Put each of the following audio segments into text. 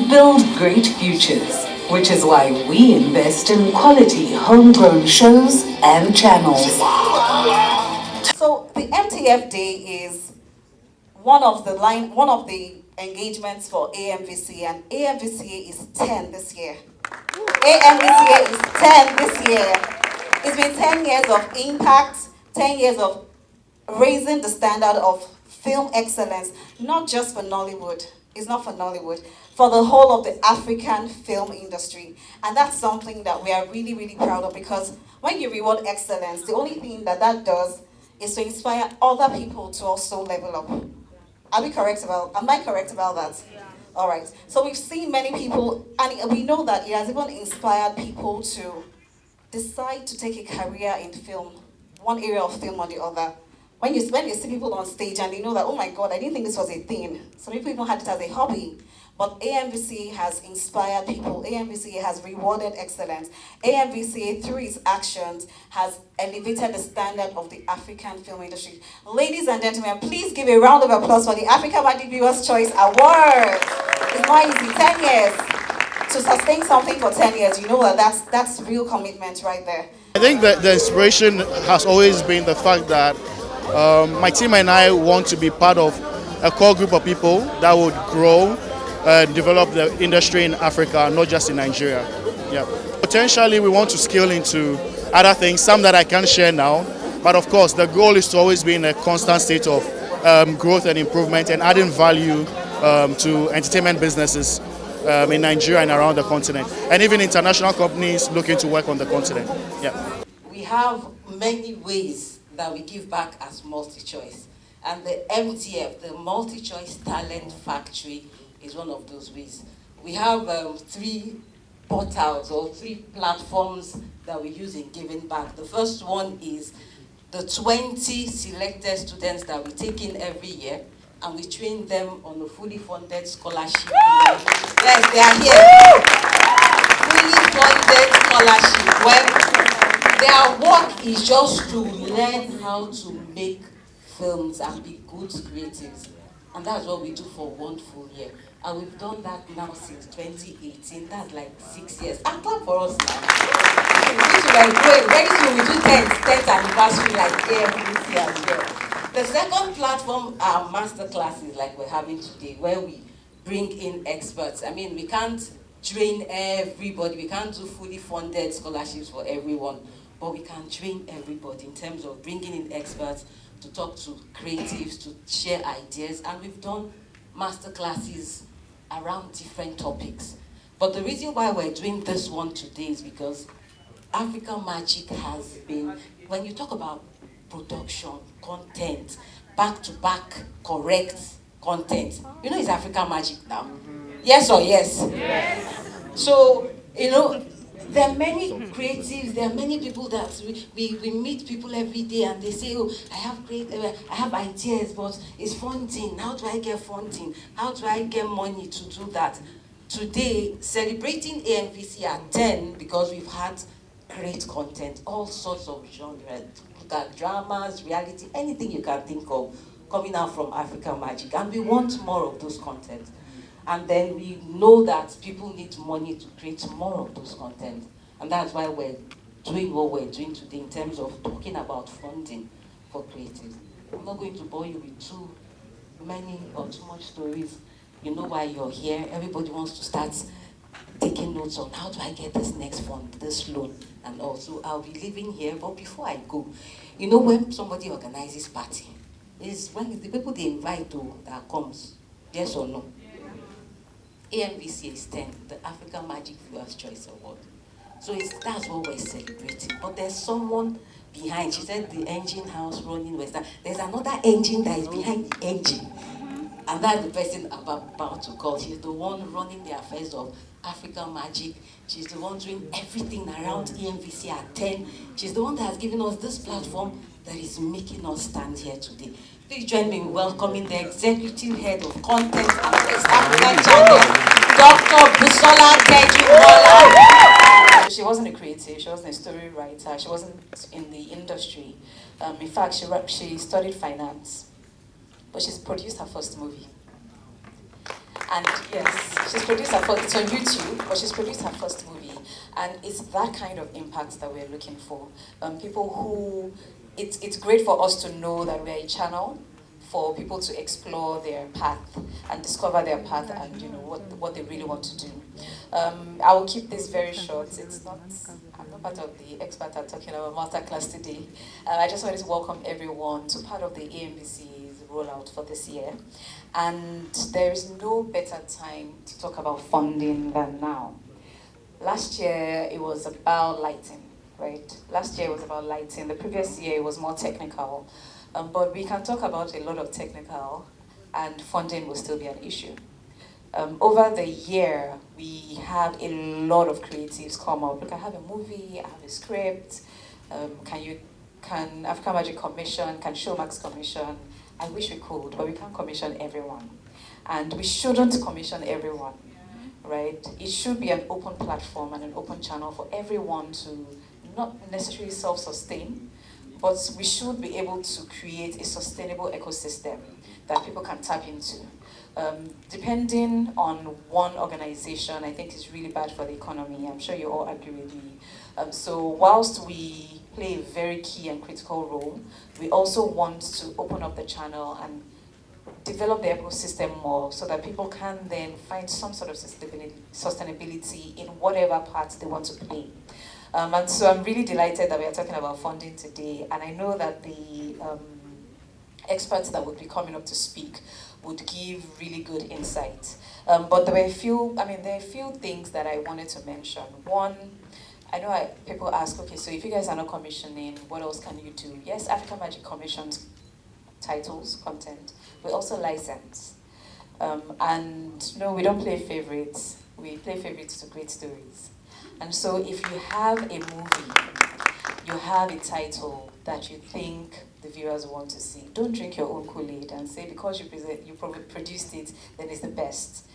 build great futures, which is why we invest in quality homegrown shows and channels. So the MTF Day is one of the engagements for Amvca, and Amvca is 10 this year. Amvca is 10 this year. It's been 10 years of impact, 10 years of raising the standard of film excellence, not just for Nollywood. It's not for Nollywood, for the whole of the African film industry. And that's something that we are really, really proud of, because when you reward excellence, the only thing that does is to inspire other people to also level up. Am I correct about that? Yeah. All right. So we've seen many people, and we know that it has even inspired people to decide to take a career in film, one area of film or the other. When you see people on stage and they know that, oh my God, I didn't think this was a thing. Some people even had it as a hobby. But Amvca has inspired people. Amvca has rewarded excellence. Amvca, through its actions, has elevated the standard of the African film industry. Ladies and gentlemen, please give a round of applause for the Africa Magic Viewers' Choice Award. It's not easy, 10 years. To sustain something for 10 years, you know that's real commitment right there. I think that the inspiration has always been the fact that my team and I want to be part of a core group of people that would grow and develop the industry in Africa, not just in Nigeria. Yeah. Potentially we want to scale into other things, some that I can't share now, but of course the goal is to always be in a constant state of growth and improvement and adding value to entertainment businesses in Nigeria and around the continent, and even international companies looking to work on the continent. Yeah. We have many ways that we give back as MultiChoice, and the MTF, the MultiChoice Talent Factory, is one of those ways. We have 3 portals or 3 platforms that we use in giving back. The first one is the 20 selected students that we take in every year, and we train them on a fully funded scholarship. Yes, they are here. Fully funded scholarship. Well, their work is just to learn how to make films and be good creatives. And that's what we do for 1 full year. And we've done that now since 2018. That's like 6 years. And clap for us now. Very soon we do 10th anniversary like every year as well. The second platform are masterclasses like we're having today, where we bring in experts. I mean, we can't train everybody. We can't do fully funded scholarships for everyone, but we can train everybody in terms of bringing in experts to talk to creatives, to share ideas, and we've done masterclasses around different topics. But the reason why we're doing this one today is because Africa Magic has been, when you talk about production, content, back-to-back correct content, you know it's Africa Magic now. Yes or yes? Yes. So, you know, there are many creatives, there are many people that we meet people every day and they say, oh, I have ideas, but it's funding. How do I get funding? How do I get money to do that? Today, celebrating Amvca at 10 because we've had great content, all sorts of genres. Look at dramas, reality, anything you can think of coming out from Africa Magic. And we want more of those content. And then we know that people need money to create more of those content. And that's why we're doing what we're doing today in terms of talking about funding for creatives. I'm not going to bore you with too many or too much stories. You know why you're here. Everybody wants to start taking notes on how do I get this next fund, this loan, and also I'll be living here. But before I go, you know when somebody organizes party, is when the people they invite to that comes, yes or no? Amvca is 10, the Africa Magic Viewers' Choice Award. So that's what we're celebrating. But there's someone behind. She said the engine house running was that. There's another engine that is behind the engine. And that's the person I'm about to call. She's the one running the affairs of Africa Magic. She's the one doing everything around Amvca at 10. She's the one that has given us this platform that is making us stand here today. Please join me in welcoming the Executive Head of Content and West African Channel, Dr. Busola Tejumola. She wasn't a creative, she wasn't a story writer, she wasn't in the industry. In fact, she studied finance, but she's produced her first movie. And yes, she's produced her first, it's on YouTube, but she's produced her first movie. And it's that kind of impact that we're looking for. People who, it's great for us to know that we're a channel for people to explore their path and discover their path and what they really want to do. I will keep this very short. I'm not part of the experts are talking about masterclass today. I just wanted to welcome everyone to part of the AMVC's rollout for this year. And there is no better time to talk about funding than now. Last year it was about lighting, right? Last year it was about lighting. The previous year it was more technical. But we can talk about a lot of technical and funding will still be an issue. Over the year, we have a lot of creatives come up. Look, I have a movie, I have a script, can African Magic commission, can Showmax commission? I wish we could, but we can't commission everyone. And we shouldn't commission everyone, right? It should be an open platform and an open channel for everyone to not necessarily self-sustain, but we should be able to create a sustainable ecosystem that people can tap into. Depending on one organization, I think is really bad for the economy. I'm sure you all agree with me. So whilst we play a very key and critical role, we also want to open up the channel and develop the ecosystem more so that people can then find some sort of sustainability in whatever part they want to play. And so I'm really delighted that we are talking about funding today, and I know that the experts that would be coming up to speak would give really good insight. But there are a few things that I wanted to mention. One, I know people ask, okay, so if you guys are not commissioning, what else can you do? Yes, African Magic commissions titles, content. We also license. And no, we don't play favorites. We play favorites to great stories. And so if you have a movie, you have a title that you think the viewers want to see, don't drink your own Kool-Aid and say because you produced it, then it's the best.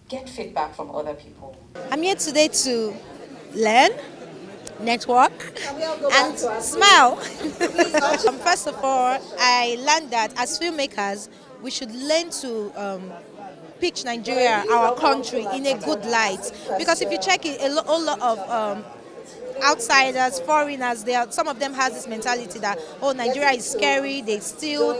Get feedback from other people. I'm here today to learn, network, and smile. First of all, I learned that as filmmakers, we should learn to pitch Nigeria, our country, in a good light. Because if you check it, a lot of outsiders, foreigners, some of them has this mentality that, oh, Nigeria is scary, they steal.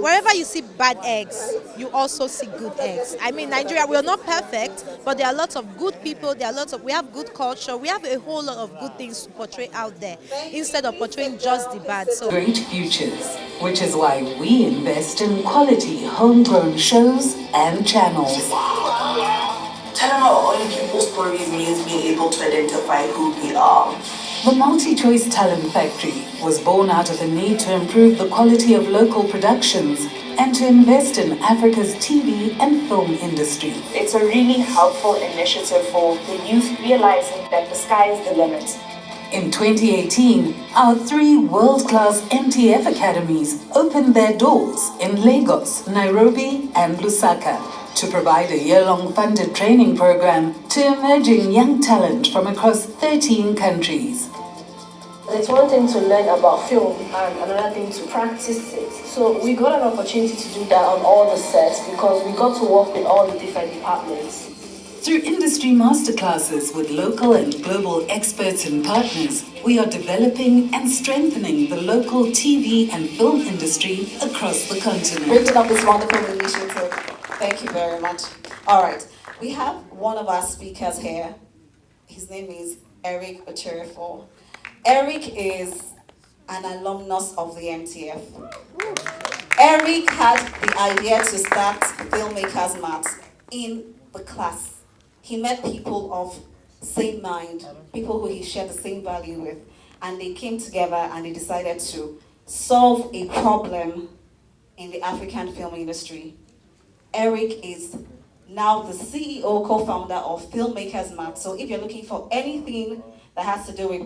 Wherever you see bad eggs, you also see good eggs. I mean, Nigeria, we are not perfect, but there are lots of good people, we have good culture, we have a whole lot of good things to portray out there, instead of portraying just the bad. So Great futures, which is why we invest in quality homegrown shows and channels. Telling our own people's stories means being able to identify who we are. The Multi-Choice Talent Factory was born out of the need to improve the quality of local productions and to invest in Africa's TV and film industry. It's a really helpful initiative for the youth realizing that the sky is the limit. In 2018, our 3 world-class MTF academies opened their doors in Lagos, Nairobi, and Lusaka to provide a year-long funded training program to emerging young talent from across 13 countries. It's one thing to learn about film and another thing to practice it. So we got an opportunity to do that on all the sets because we got to work with all the different departments. Through industry masterclasses with local and global experts and partners, we are developing and strengthening the local TV and film industry across the continent. Bringing up this wonderful initiative. Thank you very much. All right, we have one of our speakers here. His name is Eric Ocherefo. Eric is an alumnus of the MTF. Eric had the idea to start Filmmakers Mat in the class. He met people of same mind, people who he shared the same value with, and they came together and they decided to solve a problem in the African film industry. Eric is now the CEO, co-founder of Filmmakers Mat. So if you're looking for anything that has to do with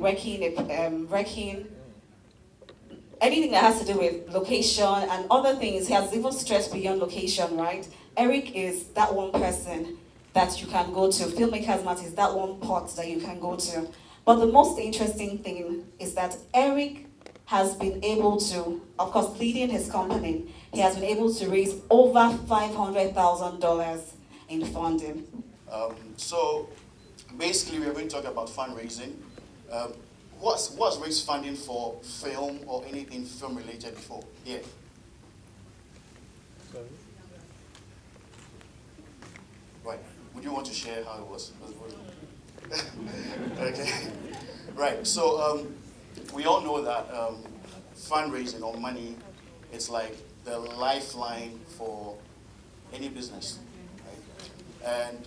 anything that has to do with location and other things, he has even stretched beyond location, right? Eric is that one person that you can go to. Filmmakers Mat is that one pot that you can go to. But the most interesting thing is that Eric has been able to, of course, leading his company, he has been able to raise over $500,000 in funding. So basically, we're going to talk about fundraising. What's raised funding for film or anything film related before? Yeah. Right. Would you want to share how it was? Okay. Right. So we all know that fundraising or money, it's like the lifeline for any business. Right? And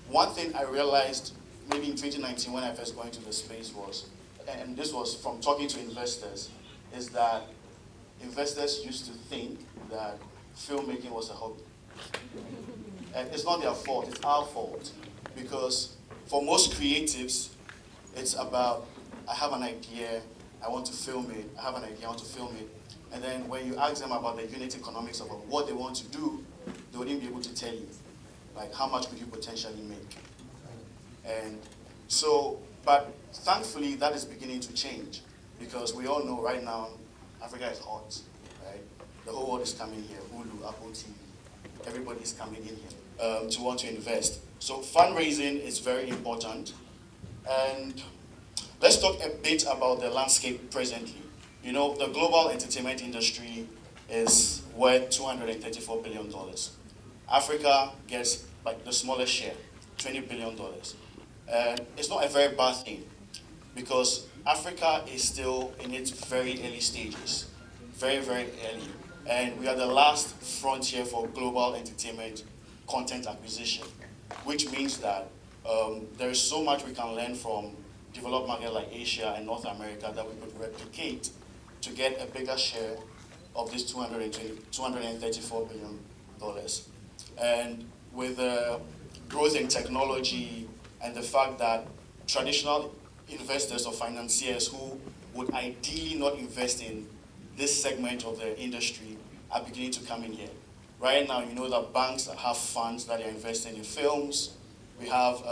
one thing I realized maybe in 2019 when I first got into the space was, and this was from talking to investors, is that investors used to think that filmmaking was a hobby. And it's not their fault, it's our fault. Because for most creatives, it's about, I have an idea, I want to film it, I have an idea, I want to film it. And then when you ask them about the unit economics of what they want to do, they wouldn't be able to tell you. Like, how much could you potentially make? And so, but thankfully, that is beginning to change. Because we all know right now, Africa is hot, right? The whole world is coming here, Hulu, Apple TV. Everybody's coming in here to want to invest. So fundraising is very important. And let's talk a bit about the landscape presently. You know, the global entertainment industry is worth $234 billion. Africa gets like the smallest share, $20 billion. And it's not a very bad thing because Africa is still in its very early stages, very, very early. And we are the last frontier for global entertainment content acquisition, which means that there is so much we can learn from developed markets like Asia and North America that we could replicate to get a bigger share of this $234 billion. And with the growth in technology and the fact that traditional investors or financiers who would ideally not invest in this segment of the industry are beginning to come in here. Right now, you know that banks have funds that are investing in films. We have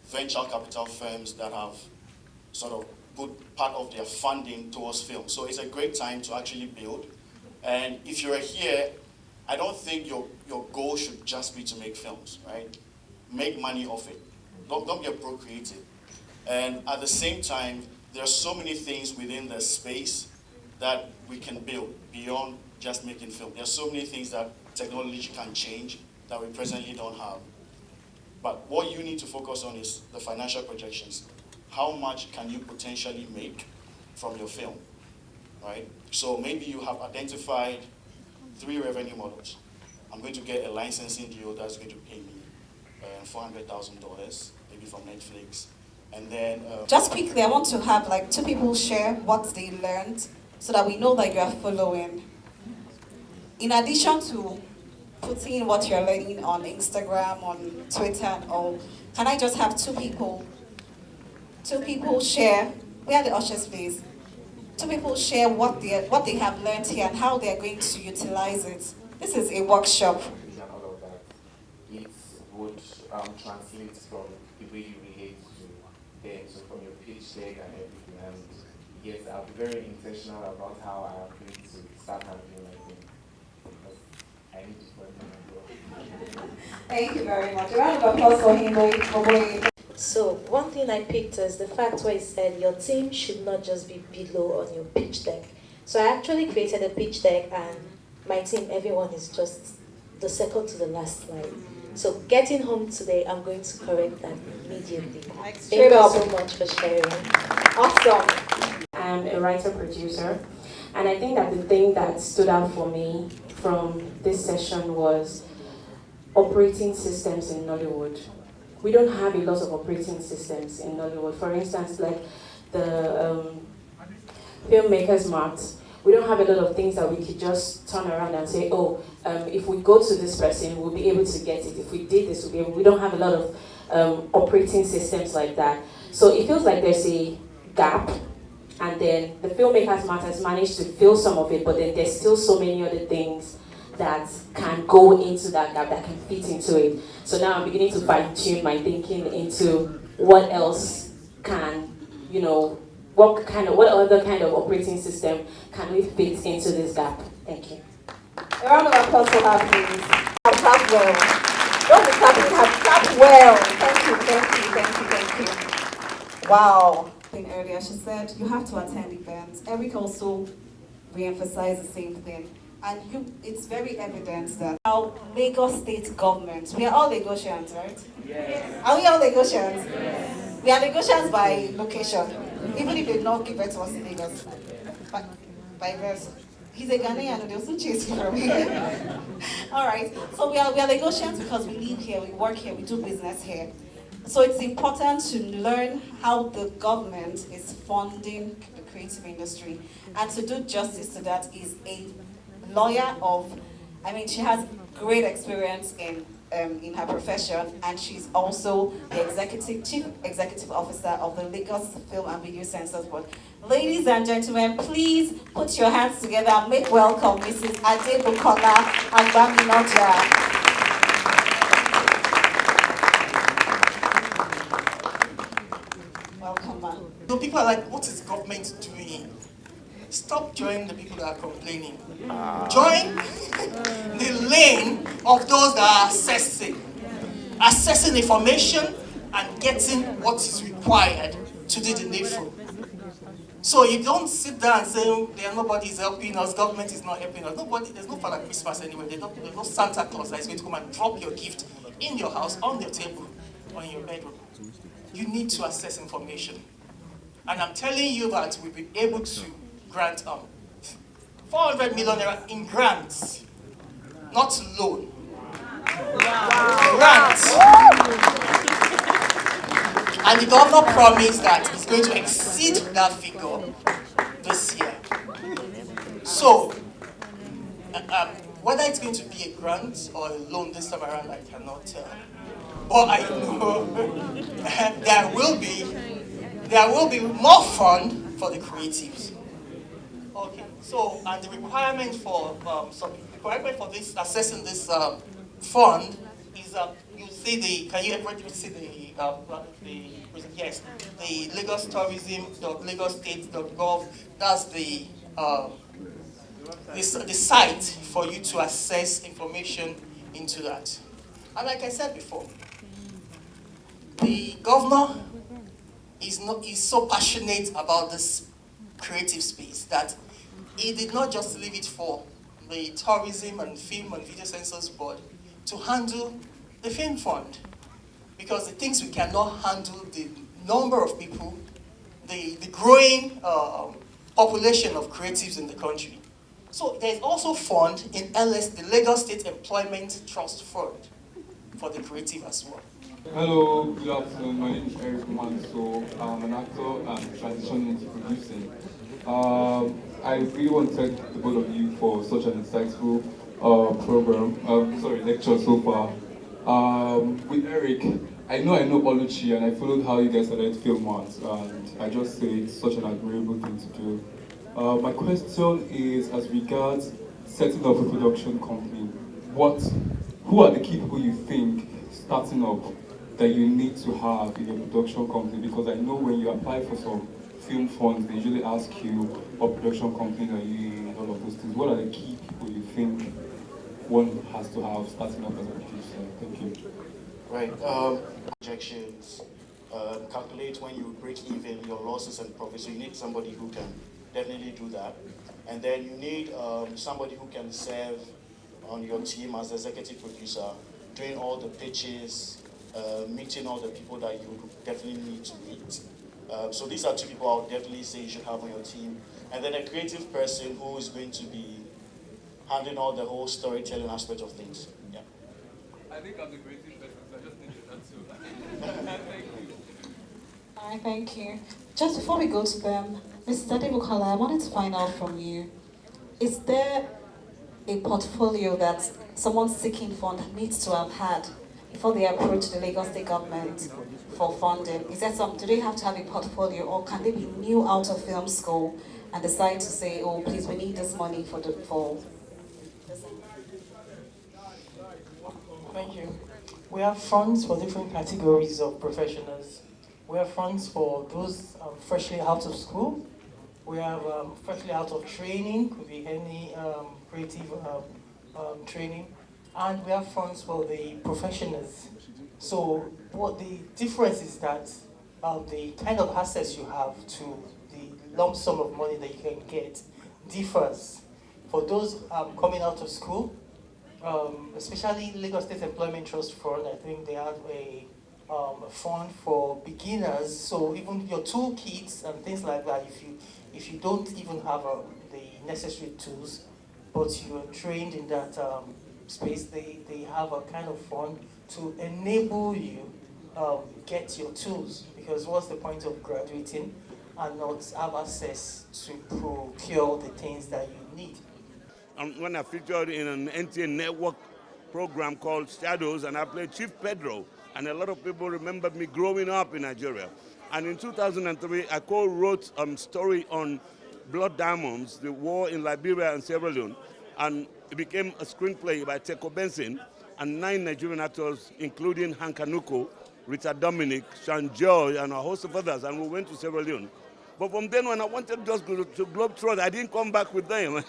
venture capital firms that have sort of put part of their funding towards film. So it's a great time to actually build. And if you're here, I don't think your goal should just be to make films, right? Make money off it. Don't get procreative. And at the same time, there are so many things within the space that we can build beyond just making film. There are so many things that technology can change that we presently don't have. But what you need to focus on is the financial projections. How much can you potentially make from your film, right? So maybe you have identified 3 revenue models. I'm going to get a licensing deal that's going to pay me $400,000, maybe from Netflix. And then... Just quickly, I want to have like 2 people share what they learned so that we know that you are following. In addition to putting what you're learning on Instagram, on Twitter and all, can I just have 2 people share, where are the ushers please? 2 people share what they have learned here and how they're going to utilize it. This is a workshop. And all of that, it would translate from the way you relate to them, so from your pitch deck and everything. And yes, I'll be very intentional about how I am going to start handling my thing. Because I need to work on my growth. Thank you very much. A round of applause for him. So one thing I picked is the fact where it said your team should not just be below on your pitch deck. So I actually created a pitch deck and my team, everyone is just the second to the last slide. So getting home today, I'm going to correct that immediately. Thank you so much for sharing. Awesome. I'm a writer-producer, and I think that the thing that stood out for me from this session was operating systems in Nollywood. We don't have a lot of operating systems in Nollywood. For instance, like the Filmmakers Mart, we don't have a lot of things that we could just turn around and say, oh, if we go to this person, we'll be able to get it. If we did this, we'll be able. We don't have a lot of operating systems like that. So it feels like there's a gap, and then the Filmmakers Mart has managed to fill some of it, but then there's still so many other things that can go into that gap, that can fit into it. So now I'm beginning to fine-tune my thinking into what else can, you know, what other kind of operating system can we fit into this gap? Thank you. A round of applause for her, please. Don't be clapping Clap well. Thank you, thank you, thank you, thank you. Wow. Earlier, she said you have to attend events. Eric also re-emphasized the same thing. And it's very evident that our Lagos state government, we are all Lagosians, right? Yes. Are we all Lagosians? Yes. We are Lagosians by location, even if they did not give it to us in Lagos. By verse. He's a Ghanaian, they'll soon chase you from here. All right, so we are Lagosians because we live here, we work here, we do business here. So it's important to learn how the government is funding the creative industry. And to do justice to that is a lawyer she has great experience in her profession, and she's also the chief executive officer of the Lagos Film and Video Censors Board. Ladies and gentlemen, please put your hands together and make welcome Mrs. Adebukola Agbaminoja. Welcome, ma'am. So people are like, what is government doing? Stop joining the people that are complaining. Join the lane of those that are assessing information and getting what is required to do the needful. So you don't sit down and say, nobody is helping us, government is not helping us. There's no Father Christmas anywhere. There's no Santa Claus that is going to come and drop your gift in your house, on your table, or in your bedroom. You need to assess information. And I'm telling you that we've been able to grant 400 million naira in grants, not loan. Grants. And the governor promised that he's going to exceed that figure this year. So, whether it's going to be a grant or a loan this time around, I cannot tell. But I know there will be more fund for the creatives. Okay, so and the requirement for this assessing this fund is you see the everybody see the Lagos Tourism.lagostate.gov. That's the site for you to access information into that. And like I said before, the governor is so passionate about this creative space that he did not just leave it for the Tourism and Film and Video Censors Board to handle the film fund, because the things we cannot handle, the number of people, the growing population of creatives in the country. So there's also fund in LS, the Lagos State Employment Trust Fund, for the creative as well. Hello, good afternoon. My name is Eric Manso. I'm an actor and transitioning into producing. I really want to thank the both of you for such an insightful lecture so far. With Eric, I know Oluchi, and I followed how you guys started Film Once, and I just say it's such an admirable thing to do. My question is as regards setting up a production company. Who are the key people you think starting up that you need to have in a production company? Because I know when you apply for some film funds, they usually ask you what production company are you in and all of those things. What are the key people you think one has to have starting up as a producer? Thank you. Right. Projections, calculate when you break even your losses and profits. So you need somebody who can definitely do that. And then you need somebody who can serve on your team as the executive producer, doing all the pitches, meeting all the people that you definitely need to meet. So these are two people I would definitely say you should have on your team. And then a creative person who is going to be handling all the whole storytelling aspect of things. Yeah. I think I'm the creative person, so I just need that too. Thank you. All right, thank you. Just before we go to them, Mrs. Adebukola, I wanted to find out from you, is there a portfolio that someone seeking fund needs to have had before they approach the Lagos State government for funding? Is there do they have to have a portfolio, or can they be new out of film school and decide to say, oh, please, we need this money for Thank you. We have funds for different categories of professionals. We have funds for those freshly out of school. We have freshly out of training, could be any creative training. and we have funds for the professionals. So what the difference is that the kind of access you have to the lump sum of money that you can get differs. For those coming out of school, especially Lagos State Employment Trust Fund, I think they have a fund for beginners. So even your toolkits and things like that, if you don't even have the necessary tools, but you are trained in that space, they have a kind of fund to enable you get your tools. Because what's the point of graduating and not have access to procure the things that you need? When I featured in an NTA network program called Shadows, and I played Chief Pedro, and a lot of people remember me growing up in Nigeria. And in 2003, I co-wrote a story on Blood Diamonds, the war in Liberia and Sierra Leone, and it became a screenplay by Teko Benson and 9 Nigerian actors, including Hank Anuko, Richard Dominic, Sean George, and a host of others, and we went to Sierra Leone. But from then, when I wanted just to Globetrot, I didn't come back with them.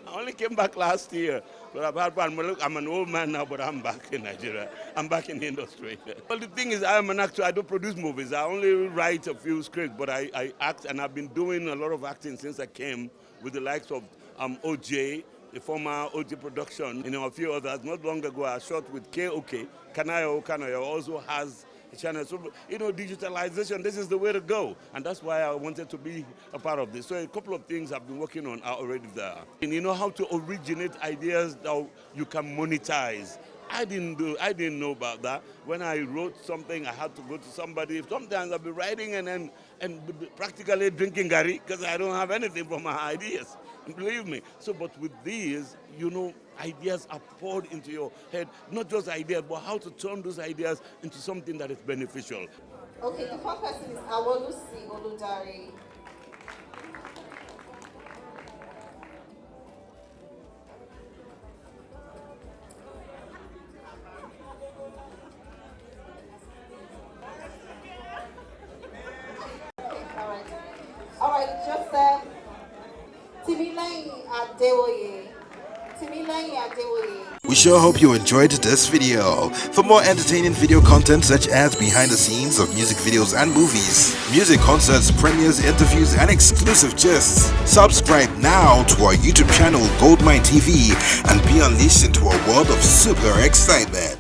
I only came back last year. But I'm an old man now, but I'm back in Nigeria. I'm back in the industry. Well, the thing is, I'm an actor. I don't produce movies. I only write a few scripts, but I act, and I've been doing a lot of acting since I came with the likes of OJ, the former OJ production, a few others. Not long ago, I shot with KOK. Kanayo also has a channel. So, digitalization, this is the way to go. And that's why I wanted to be a part of this. So a couple of things I've been working on are already there. And you know how to originate ideas that you can monetize. I didn't know about that. When I wrote something, I had to go to somebody. Sometimes I'll be writing and practically drinking gari because I don't have anything for my ideas. Believe me. So, but with these, ideas are poured into your head. Not just ideas, but how to turn those ideas into something that is beneficial. Okay, the first person is Awolusi Oludari. All right, Joseph Timileyin Adewoye. We sure hope you enjoyed this video. For more entertaining video content such as behind the scenes of music videos and movies, music concerts, premieres, interviews, and exclusive gists, subscribe now to our YouTube channel GoldmyneTV and be unleashed into a world of super excitement.